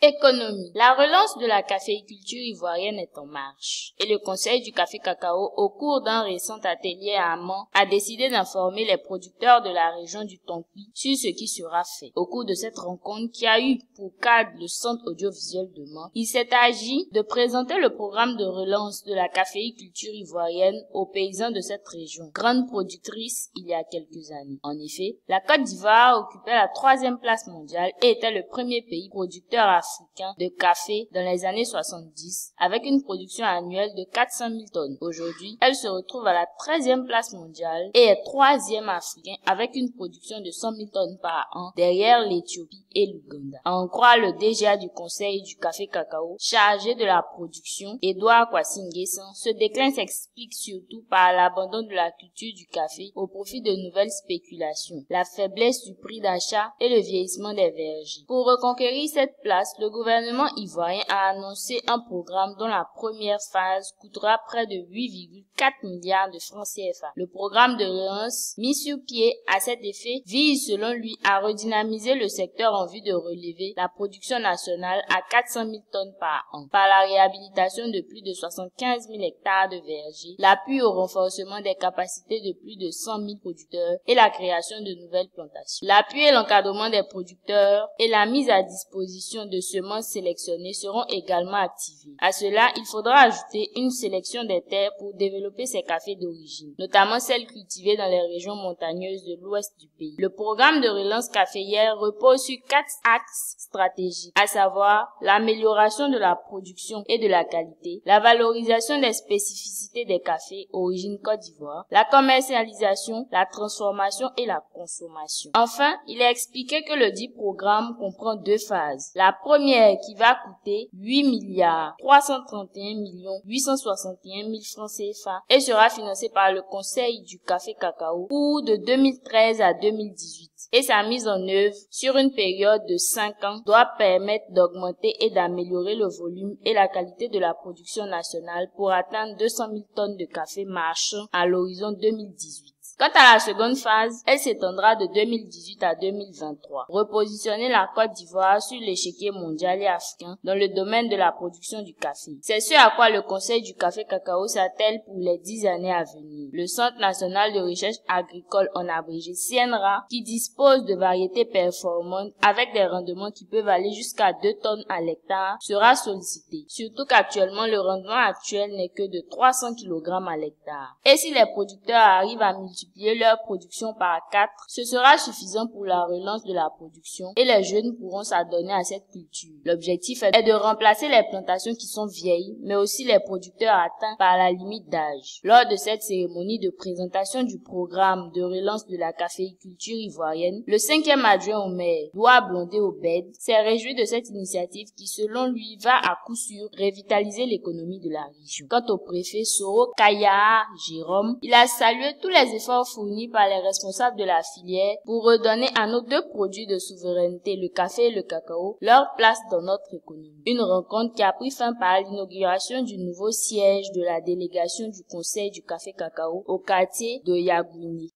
Économie. La relance de la caféiculture ivoirienne est en marche et le Conseil du café cacao, au cours d'un récent atelier à Amman, a décidé d'informer les producteurs de la région du Tonki sur ce qui sera fait. Au cours de cette rencontre qui a eu pour cadre le Centre audiovisuel de Mans, il s'est agi de présenter le programme de relance de la caféiculture ivoirienne aux paysans de cette région, grande productrice il y a quelques années. En effet, la Côte d'Ivoire occupait la 3e place mondiale et était le premier pays producteur africain de café dans les années 70, avec une production annuelle de 400 000 tonnes. Aujourd'hui, elle se retrouve à la 13e place mondiale et est 3e africain avec une production de 100 000 tonnes par an, derrière l'Éthiopie et l'Ouganda. À en croire le DGA du Conseil du café cacao, chargé de la production, Edouard Kwasi-Nguessan, ce déclin s'explique surtout par l'abandon de la culture du café au profit de nouvelles spéculations, la faiblesse du prix d'achat et le vieillissement des vergers. Pour reconquérir cette place, le gouvernement ivoirien a annoncé un programme dont la première phase coûtera près de 8,4 milliards de francs CFA. Le programme de relance mis sur pied à cet effet vise selon lui à redynamiser le secteur en vue de relever la production nationale à 400 000 tonnes par an, par la réhabilitation de plus de 75 000 hectares de vergers, l'appui au renforcement des capacités de plus de 100 000 producteurs et la création de nouvelles plantations. L'appui et l'encadrement des producteurs et la mise à disposition de semences sélectionnées seront également activés. À cela, il faudra ajouter une sélection des terres pour développer ces cafés d'origine, notamment celles cultivées dans les régions montagneuses de l'ouest du pays. Le programme de relance caféière repose sur 4 axes stratégiques, à savoir l'amélioration de la production et de la qualité, la valorisation des spécificités des cafés origine Côte d'Ivoire, la commercialisation, la transformation et la consommation. Enfin, il est expliqué que le dit programme comprend 2 phases. La première qui va coûter 8 milliards 331 millions 861 000 francs CFA et sera financée par le Conseil du café cacao pour de 2013 à 2018. Et sa mise en œuvre sur une période de 5 ans doit permettre d'augmenter et d'améliorer le volume et la qualité de la production nationale pour atteindre 200 000 tonnes de café marchand à l'horizon 2018. Quant à la seconde phase, elle s'étendra de 2018 à 2023. Repositionner la Côte d'Ivoire sur l'échiquier mondial et africain dans le domaine de la production du café. C'est ce à quoi le Conseil du café cacao s'attelle pour les 10 années à venir. Le Centre national de recherche agricole en abrégé CNRA, qui dispose de variétés performantes avec des rendements qui peuvent aller jusqu'à 2 tonnes à l'hectare, sera sollicité. Surtout qu'actuellement, le rendement actuel n'est que de 300 kg à l'hectare. Et si les producteurs arrivent à multiplier leur production par 4, ce sera suffisant pour la relance de la production et les jeunes pourront s'adonner à cette culture. L'objectif est de remplacer les plantations qui sont vieilles, mais aussi les producteurs atteints par la limite d'âge. Lors de cette cérémonie de présentation du programme de relance de la caféiculture ivoirienne, le 5e adjoint au maire, Doua Blondé Obed, s'est réjoui de cette initiative qui, selon lui, va à coup sûr revitaliser l'économie de la région. Quant au préfet Soro Kaya Jérôme, il a salué tous les efforts fournis par les responsables de la filière pour redonner à nos 2 produits de souveraineté, le café et le cacao, leur place dans notre économie. Une rencontre qui a pris fin par l'inauguration du nouveau siège de la délégation du Conseil du café cacao au quartier de Yagouni.